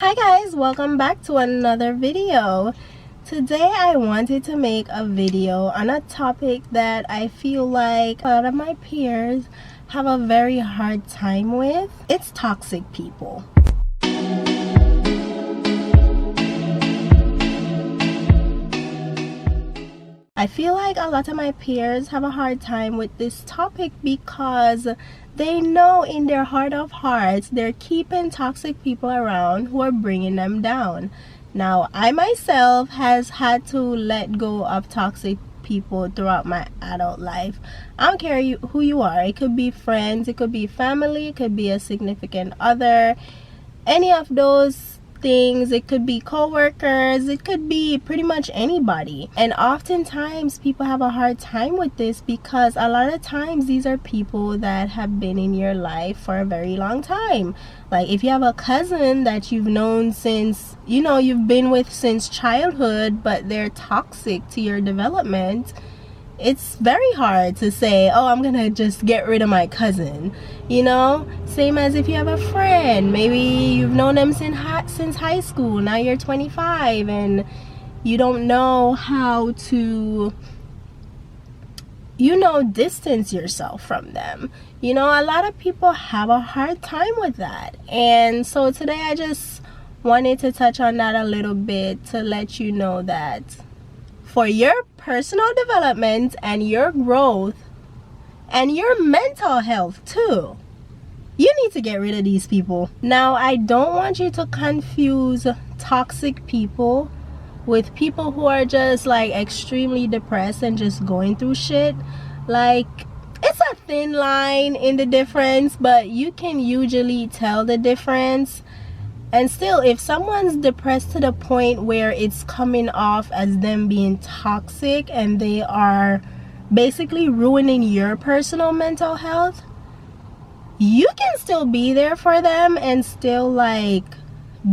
Hi guys, welcome back to another video. Today I wanted to make a video on a topic that I feel like a lot of my peers have a very hard time with. It's toxic people. I feel like a lot of my peers have a hard time with this topic because they know in their heart of hearts they're keeping toxic people around who are bringing them down. Now, I myself has had to let go of toxic people throughout my adult life. I don't care who you are. It could be friends, it could be family, it could be a significant other, any of those things. It could be co-workers, it could be pretty much anybody. And oftentimes people have a hard time with this because a lot of times these are people that have been in your life for a very long time. Like if you have a cousin that you've known since, you've been with since childhood, but they're toxic to your development, it's very hard to say, oh, I'm gonna just get rid of my cousin. Same as if you have a friend, maybe you've known them since high school, now you're 25 and you don't know how to distance yourself from them. A lot of people have a hard time with that. And so today I just wanted to touch on that a little bit to let you know that for your personal development and your growth and your mental health too, you need to get rid of these people. Now, I don't want you to confuse toxic people with people who are just like extremely depressed and just going through shit. Like, it's a thin line in the difference, but you can usually tell the difference. And still, if someone's depressed to the point where it's coming off as them being toxic and they are basically ruining your personal mental health, you can still be there for them and still like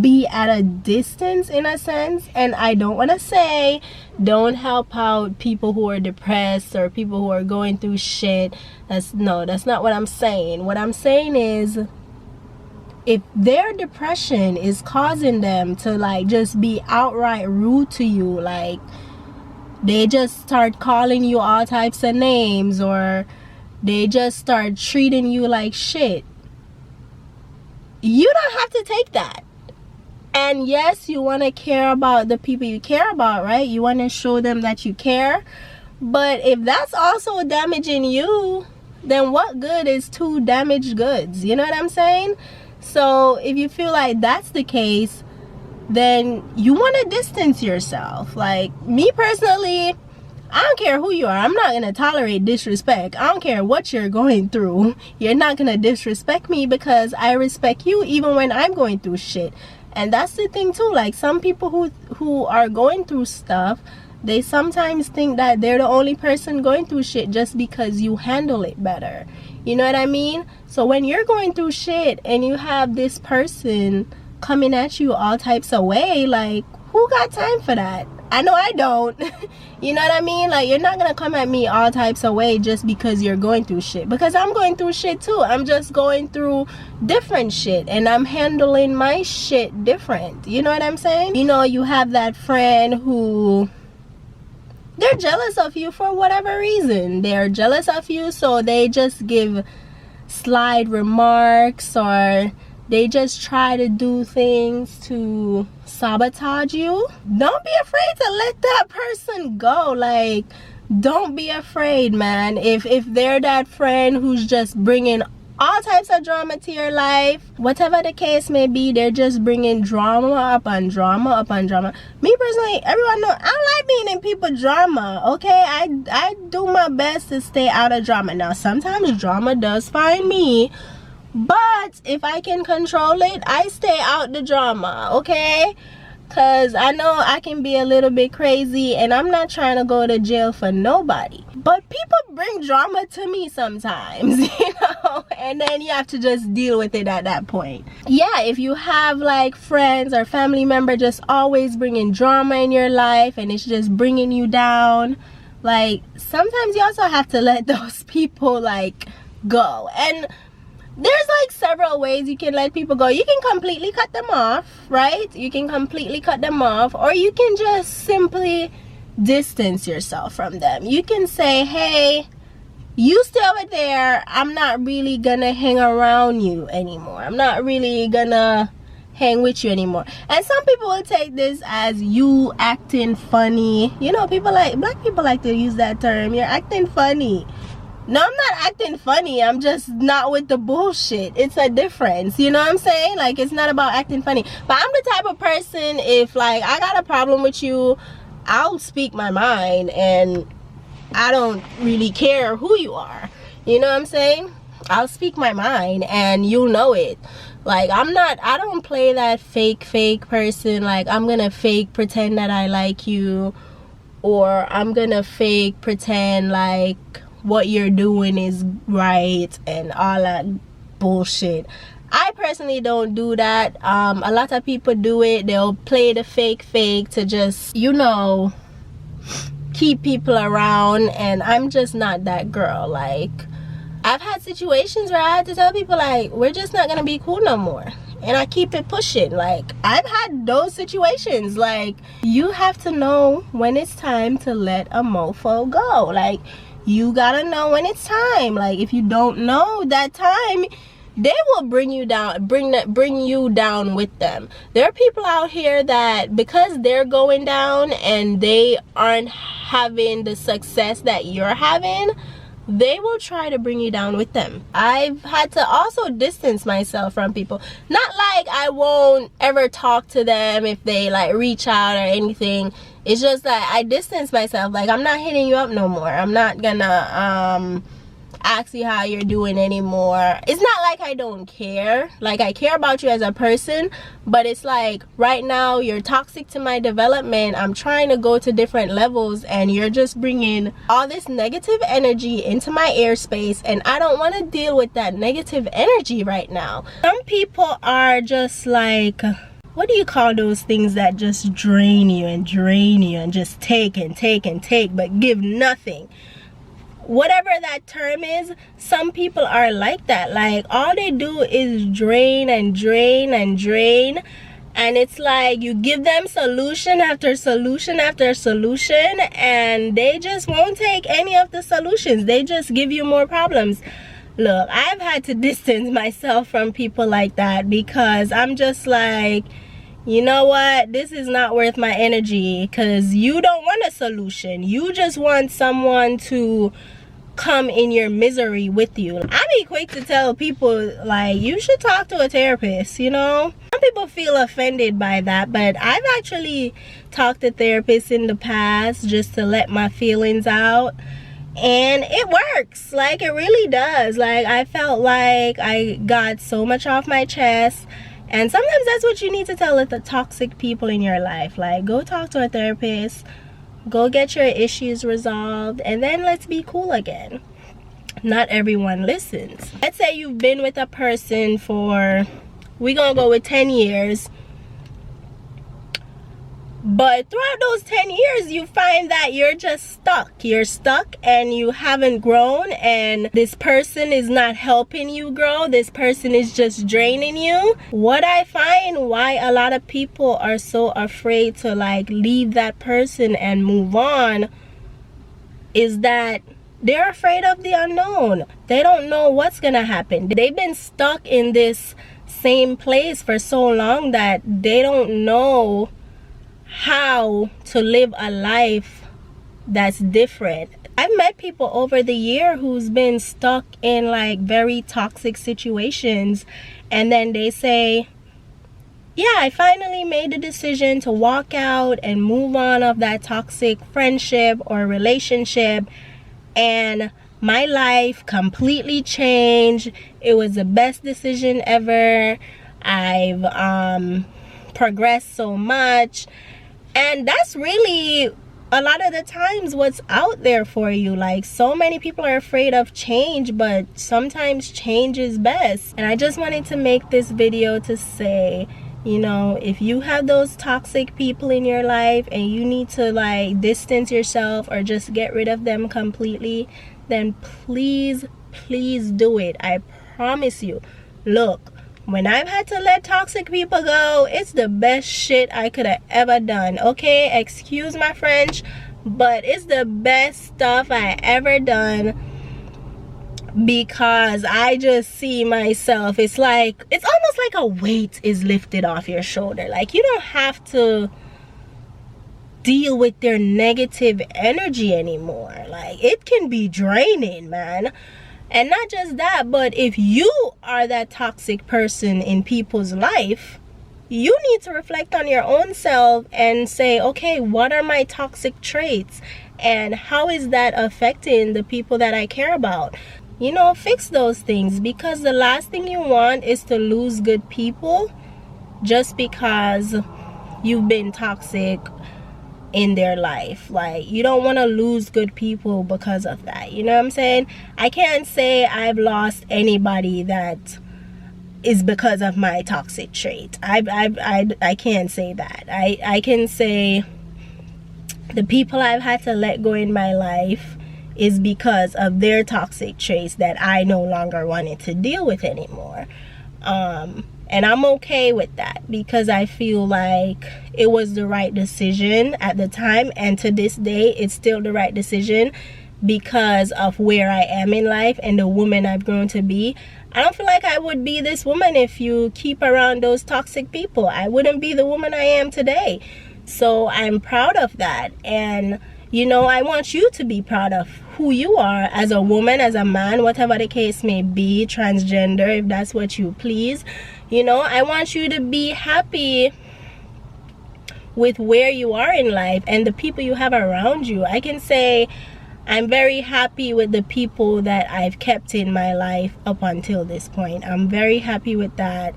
be at a distance in a sense. And I don't want to say don't help out people who are depressed or people who are going through shit. That's not what I'm saying. What I'm saying is, if their depression is causing them to like just be outright rude to you, like they just start calling you all types of names or they just start treating you like shit, you don't have to take that. And yes, you want to care about the people you care about, right? You want to show them that you care. But if that's also damaging you, then what good is two damaged goods? You know what I'm saying? So if you feel like that's the case, then you want to distance yourself. Like me personally, I don't care who you are. I'm not going to tolerate disrespect. I don't care what you're going through. You're not going to disrespect me because I respect you even when I'm going through shit. And that's the thing too. Like some people who are going through stuff, they sometimes think that they're the only person going through shit just because you handle it better. You know what I mean? So when you're going through shit and you have this person coming at you all types of way, like who got time for that? I know I don't. You know what I mean? Like you're not gonna come at me all types of way just because you're going through shit, because I'm going through shit too. I'm just going through different shit and I'm handling my shit different. You know what I'm saying? You have that friend who they're jealous of you for whatever reason. They're jealous of you, so they just give slide remarks or they just try to do things to sabotage you. Don't be afraid to let that person go. Like, don't be afraid, man. If they're that friend who's just bringing all types of drama to your life, whatever the case may be, they're just bringing drama upon drama upon drama. Me personally, everyone know I don't like being in people's drama. Okay, I do my best to stay out of drama. Now sometimes drama does find me, but if I can control it, I stay out the drama. Okay, because I know I can be a little bit crazy and I'm not trying to go to jail for nobody. But people bring drama to me sometimes, and then you have to just deal with it at that point. Yeah, if you have like friends or family member just always bringing drama in your life and it's just bringing you down, like sometimes you also have to let those people like go. And there's like several ways you can let people go. You can completely cut them off, right? You can completely cut them off, or you can just simply distance yourself from them. You can say, hey, you stay over there. I'm not really gonna hang around you anymore. I'm not really gonna hang with you anymore. And some people will take this as you acting funny. You know, black people like to use that term. You're acting funny. No, I'm not acting funny. I'm just not with the bullshit. It's a difference. You know what I'm saying? Like, it's not about acting funny. But I'm the type of person, if like I got a problem with you, I'll speak my mind, and I don't really care who you are. You know what I'm saying? I'll speak my mind and you'll know it. Like, I don't play that fake person. Like, I'm gonna fake pretend that I like you, or I'm gonna fake pretend like what you're doing is right and all that bullshit. I personally don't do that. A lot of people do it. They'll play the fake to just, you know, keep people around, and I'm just not that girl. Like, I've had situations where I had to tell people, like, we're just not gonna be cool no more, and I keep it pushing. Like, I've had those situations. Like, you have to know when it's time to let a mofo go. Like, you gotta know when it's time. Like, if you don't know that time, they will bring you down, bring you down with them. There are people out here that, because they're going down and they aren't having the success that you're having, they will try to bring you down with them. I've had to also distance myself from people. Not like I won't ever talk to them if they like reach out or anything. It's just that I distance myself. Like, I'm not hitting you up no more. I'm not gonna ask you how you're doing anymore. It's not like I don't care. Like, I care about you as a person, but it's like, right now you're toxic to my development. I'm trying to go to different levels, and you're just bringing all this negative energy into my airspace, and I don't want to deal with that negative energy right now. Some people are just like, what do you call those things that just drain you and just take and take and take but give nothing? Whatever that term is, some people are like that. Like, all they do is drain and drain and drain, and it's like you give them solution after solution after solution, and they just won't take any of the solutions. They just give you more problems. Look, I've had to distance myself from people like that, because I'm just like, you know what, this is not worth my energy, because you don't want a solution. You just want someone to come in your misery with you. I be quick to tell people, like, you should talk to a therapist. You know, some people feel offended by that, but I've actually talked to therapists in the past just to let my feelings out, and it works. Like, it really does. Like, I felt like I got so much off my chest. And sometimes that's what you need to tell the toxic people in your life. Like, go talk to a therapist, go get your issues resolved, and then let's be cool again. Not everyone listens. Let's say you've been with a person for, we're gonna go with 10 years. But throughout those 10 years, you find that you're just stuck. You're stuck and you haven't grown, and this person is not helping you grow. This person is just draining you. What I find why a lot of people are so afraid to like leave that person and move on is that they're afraid of the unknown. They don't know what's gonna happen. They've been stuck in this same place for so long that they don't know how to live a life that's different. I've met people over the year who's been stuck in like very toxic situations, and then they say, yeah, I finally made the decision to walk out and move on of that toxic friendship or relationship, and my life completely changed. It was the best decision ever. I've progressed so much. And that's really a lot of the times what's out there for you. Like, so many people are afraid of change, but sometimes change is best. And I just wanted to make this video to say, you know, if you have those toxic people in your life and you need to like distance yourself or just get rid of them completely, then please do it. I promise you, look, when I've had to let toxic people go, it's the best shit I could have ever done. Okay, excuse my French, but it's the best stuff I ever done, because I just see myself, it's like, it's almost like a weight is lifted off your shoulder. Like, you don't have to deal with their negative energy anymore. Like, it can be draining, man. And not just that, but if you are that toxic person in people's life, you need to reflect on your own self and say, okay, what are my toxic traits and how is that affecting the people that I care about? You know, fix those things, because the last thing you want is to lose good people just because you've been toxic in their life. Like, you don't want to lose good people because of that. You know what I'm saying? I can't say I've lost anybody that is because of my toxic trait. I can't say that. I can say the people I've had to let go in my life is because of their toxic traits that I no longer wanted to deal with anymore. And I'm okay with that, because I feel like it was the right decision at the time, and to this day it's still the right decision because of where I am in life and the woman I've grown to be. I don't feel like I would be this woman if you keep around those toxic people. I wouldn't be the woman I am today. So I'm proud of that, and you know, I want you to be proud of who you are as a woman, as a man, whatever the case may be, transgender, if that's what you please. You know, I want you to be happy with where you are in life and the people you have around you. I can say I'm very happy with the people that I've kept in my life up until this point. I'm very happy with that,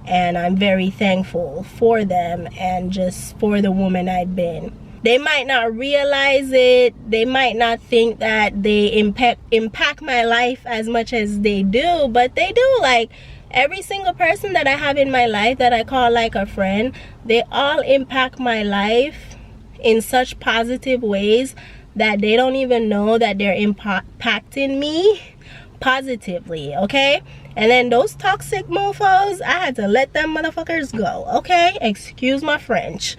and I'm very thankful for them and just for the woman I've been. They might not realize it, they might not think that they impact my life as much as they do, but they do. Like, every single person that I have in my life that I call like a friend, they all impact my life in such positive ways that they don't even know that they're impacting me positively, okay? And then those toxic mofos, I had to let them motherfuckers go, okay? Excuse my French.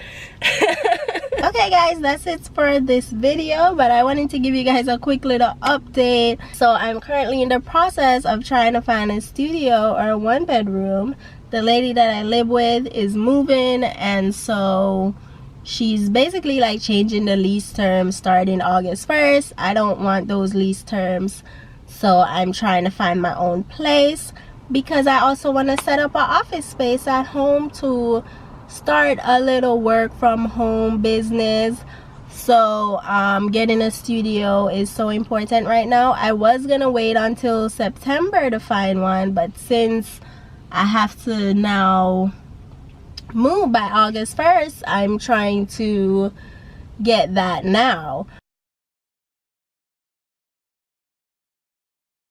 Okay guys, that's it for this video, but I wanted to give you guys a quick little update. So I'm currently in the process of trying to find a studio or a 1-bedroom. The lady that I live with is moving, and so she's basically like changing the lease terms starting August 1st. I don't want those lease terms, so I'm trying to find my own place, because I also want to set up an office space at home to start a little work from home business. So getting a studio is so important right now. I was gonna wait until September to find one, but since I have to now move by August 1st, I'm trying to get that now.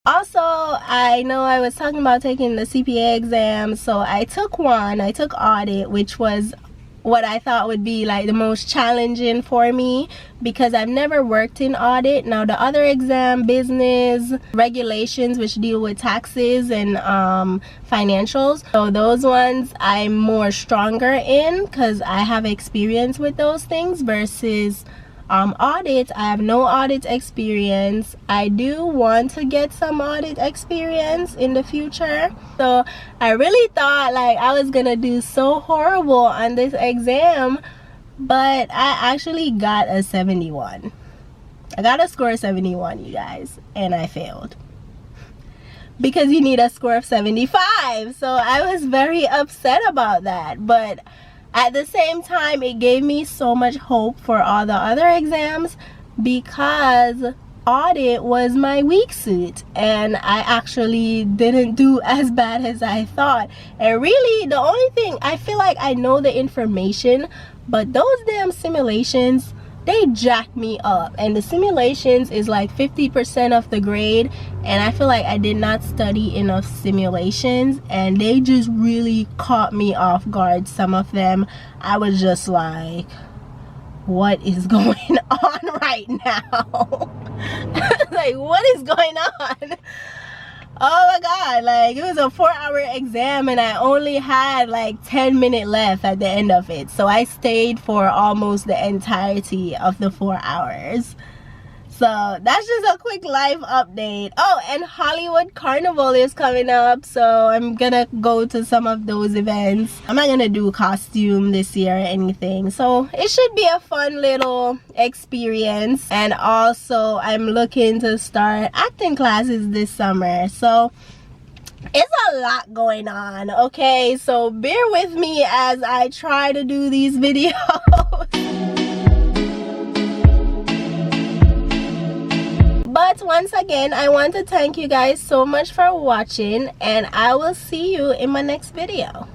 Also, I know I was talking about taking the CPA exam, so I took one. I took audit, which was what I thought would be like the most challenging for me, because I've never worked in audit. Now the other exam, business, regulations, which deal with taxes and financials, so those ones I'm more stronger in because I have experience with those things, versus audit, I have no audit experience. I do want to get some audit experience in the future, so I really thought like I was gonna do so horrible on this exam, but I actually got a 71. I got a score of 71, you guys, and I failed because you need a score of 75. So I was very upset about that, but at the same time, it gave me so much hope for all the other exams, because audit was my weak suit and I actually didn't do as bad as I thought. And really, the only thing, I feel like I know the information, but those damn simulations, they jack me up, and the simulations is like 50% of the grade, and I feel like I did not study enough simulations, and they just really caught me off guard. Some of them I was just like, what is going on right now? Like, what is going on? Oh my god, like it was a 4-hour exam and I only had like 10 minutes left at the end of it. So I stayed for almost the entirety of the 4 hours. So that's just a quick live update. Oh, and Hollywood Carnival is coming up, so I'm gonna go to some of those events. I'm not gonna do costume this year or anything, so it should be a fun little experience. And also I'm looking to start acting classes this summer, so it's a lot going on. Okay, so bear with me as I try to do these videos. But once again, I want to thank you guys so much for watching, and I will see you in my next video.